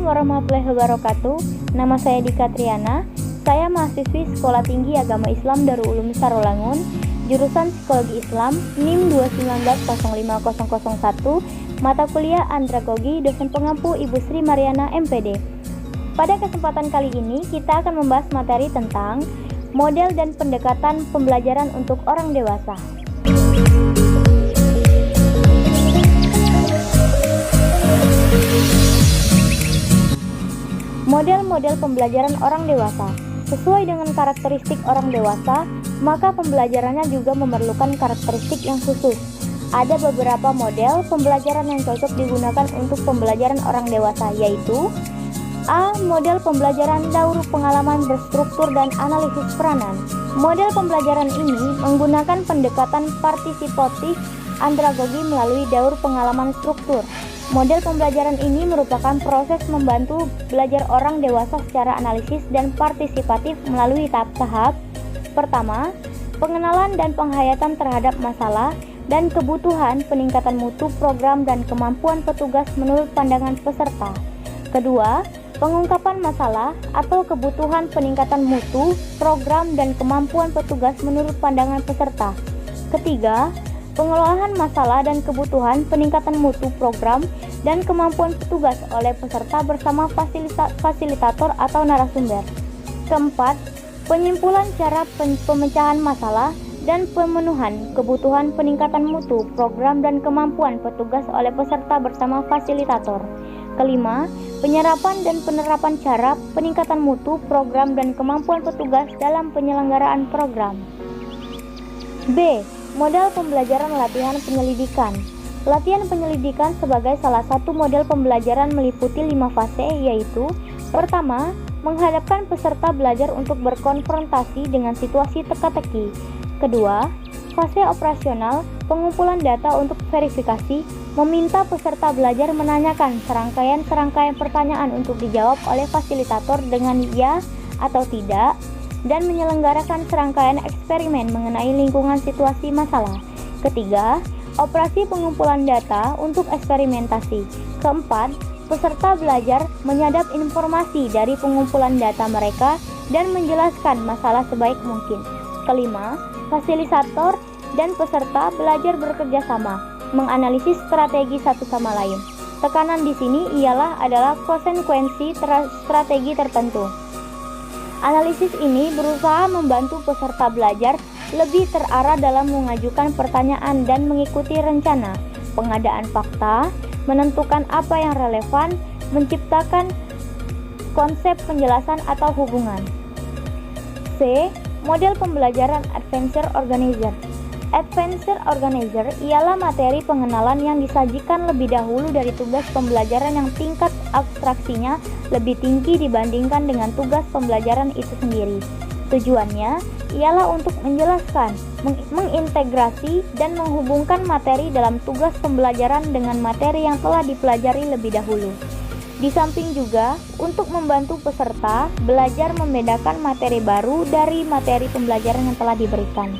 warahmatullahi wabarakatuh. Nama saya Dika Triana. Saya mahasiswi Sekolah Tinggi Agama Islam Darul Ulum Sarolangun, jurusan Psikologi Islam, NIM 219-05001, mata kuliah Andragogi, dosen pengampu Ibu Sri Mariana MPD. Pada kesempatan kali ini, kita akan membahas materi tentang model dan pendekatan pembelajaran untuk orang dewasa. Model-model pembelajaran orang dewasa. Sesuai dengan karakteristik orang dewasa, maka pembelajarannya juga memerlukan karakteristik yang khusus. Ada beberapa model pembelajaran yang cocok digunakan untuk pembelajaran orang dewasa, yaitu A. Model pembelajaran daur pengalaman berstruktur dan analisis peranan. Model pembelajaran ini menggunakan pendekatan partisipatif andragogi melalui daur pengalaman struktur. Model pembelajaran ini merupakan proses membantu belajar orang dewasa secara analisis dan partisipatif melalui tahap-tahap. Pertama, pengenalan dan penghayatan terhadap masalah dan kebutuhan, peningkatan mutu, program, dan kemampuan petugas menurut pandangan peserta. Kedua, pengungkapan masalah atau kebutuhan, peningkatan mutu, program, dan kemampuan petugas menurut pandangan peserta. Ketiga, pengelolaan masalah dan kebutuhan, peningkatan mutu, program, dan kemampuan petugas oleh peserta bersama fasilitator atau narasumber. Keempat, penyimpulan cara pemecahan masalah dan pemenuhan kebutuhan, peningkatan mutu, program, dan kemampuan petugas oleh peserta bersama fasilitator. Kelima, penyerapan dan penerapan cara, peningkatan mutu, program, dan kemampuan petugas dalam penyelenggaraan program. B. Model pembelajaran latihan penyelidikan. Latihan penyelidikan sebagai salah satu model pembelajaran meliputi 5 fase, yaitu: pertama, menghadapkan peserta belajar untuk berkonfrontasi dengan situasi teka-teki. Kedua, fase operasional, pengumpulan data untuk verifikasi, meminta peserta belajar menanyakan serangkaian pertanyaan untuk dijawab oleh fasilitator dengan ya atau tidak, dan menyelenggarakan serangkaian eksperimen mengenai lingkungan situasi masalah. Ketiga, operasi pengumpulan data untuk eksperimentasi. Keempat, peserta belajar menyadap informasi dari pengumpulan data mereka dan menjelaskan masalah sebaik mungkin. Kelima, fasilitator dan peserta belajar bekerja sama, menganalisis strategi satu sama lain. Tekanan di sini adalah konsekuensi strategi tertentu. Analisis ini berusaha membantu peserta belajar lebih terarah dalam mengajukan pertanyaan dan mengikuti rencana, pengadaan fakta, menentukan apa yang relevan, menciptakan konsep penjelasan atau hubungan. C. Model pembelajaran Adventure Organizer. Adventure Organizer ialah materi pengenalan yang disajikan lebih dahulu dari tugas pembelajaran yang tingkat abstraksinya lebih tinggi dibandingkan dengan tugas pembelajaran itu sendiri. Tujuannya ialah untuk menjelaskan, mengintegrasi, dan menghubungkan materi dalam tugas pembelajaran dengan materi yang telah dipelajari lebih dahulu. Di samping juga untuk membantu peserta belajar membedakan materi baru dari materi pembelajaran yang telah diberikan.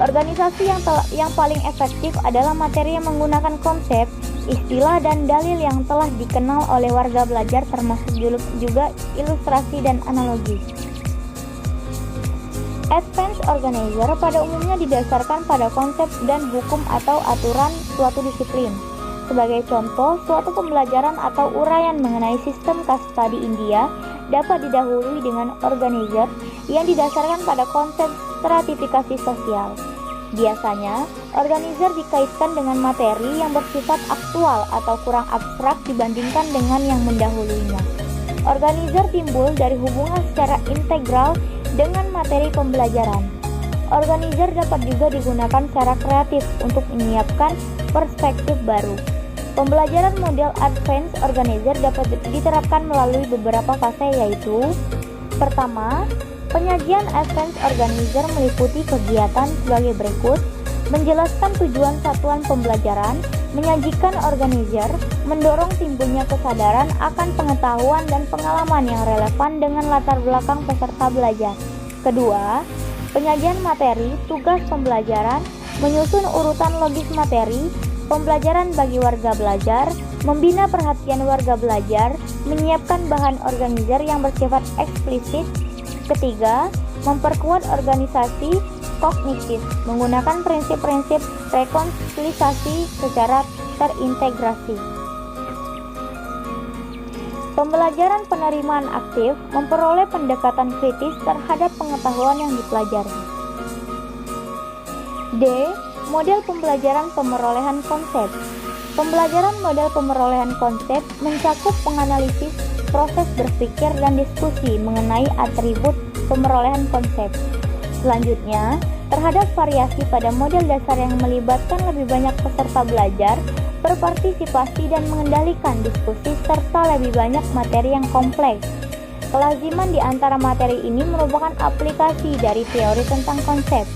Organisasi yang paling efektif adalah materi yang menggunakan konsep, istilah, dan dalil yang telah dikenal oleh warga belajar, termasuk juga ilustrasi dan analogi. Advanced Organizer pada umumnya didasarkan pada konsep dan hukum atau aturan suatu disiplin. Sebagai contoh, suatu pembelajaran atau uraian mengenai sistem kasta di India dapat didahului dengan organizer yang didasarkan pada konsep stratifikasi sosial. Biasanya, organizer dikaitkan dengan materi yang bersifat aktual atau kurang abstrak dibandingkan dengan yang mendahulunya. Organizer timbul dari hubungan secara integral dengan materi pembelajaran. Organizer dapat juga digunakan secara kreatif untuk menyiapkan perspektif baru. Pembelajaran model Advanced Organizer dapat diterapkan melalui beberapa fase, yaitu: pertama, penyajian Advanced Organizer meliputi kegiatan sebagai berikut: menjelaskan tujuan satuan pembelajaran, menyajikan organizer, mendorong timbulnya kesadaran akan pengetahuan dan pengalaman yang relevan dengan latar belakang peserta belajar. Kedua, penyajian materi, tugas pembelajaran, menyusun urutan logis materi, pembelajaran bagi warga belajar, membina perhatian warga belajar, menyiapkan bahan organizer yang bersifat eksplisit. Ketiga, memperkuat organisasi kognitif menggunakan prinsip-prinsip rekonsiliasi secara terintegrasi. Pembelajaran penerimaan aktif memperoleh pendekatan kritis terhadap pengetahuan yang dipelajari. D. Model pembelajaran pemerolehan konsep. Pembelajaran model pemerolehan konsep mencakup penganalisis, proses berpikir, dan diskusi mengenai atribut pemerolehan konsep. Selanjutnya, terhadap variasi pada model dasar yang melibatkan lebih banyak peserta belajar, berpartisipasi dan mengendalikan diskusi, serta lebih banyak materi yang kompleks. Kelaziman di antara materi ini merupakan aplikasi dari teori tentang konsep.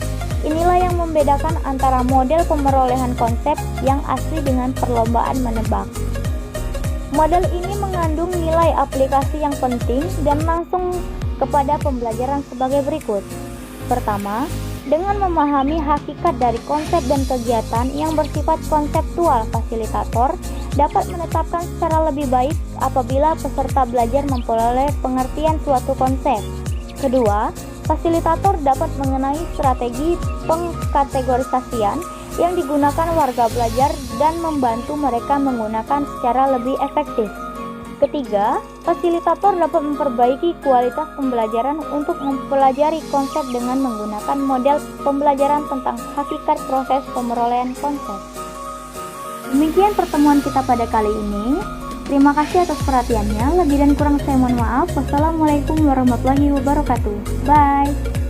Inilah yang membedakan antara model pemerolehan konsep yang asli dengan perlombaan menebak. Model ini mengandung nilai aplikasi yang penting dan langsung kepada pembelajaran sebagai berikut. Pertama, dengan memahami hakikat dari konsep dan kegiatan yang bersifat konseptual, fasilitator dapat menetapkan secara lebih baik apabila peserta belajar memperoleh pengertian suatu konsep. Kedua, fasilitator dapat mengenai strategi pengkategorisasian yang digunakan warga belajar dan membantu mereka menggunakan secara lebih efektif. Ketiga, fasilitator dapat memperbaiki kualitas pembelajaran untuk mempelajari konsep dengan menggunakan model pembelajaran tentang hakikat proses pemerolehan konsep. Demikian pertemuan kita pada kali ini. Terima kasih atas perhatiannya. Lebih dan kurang saya mohon maaf. Wassalamualaikum warahmatullahi wabarakatuh. Bye.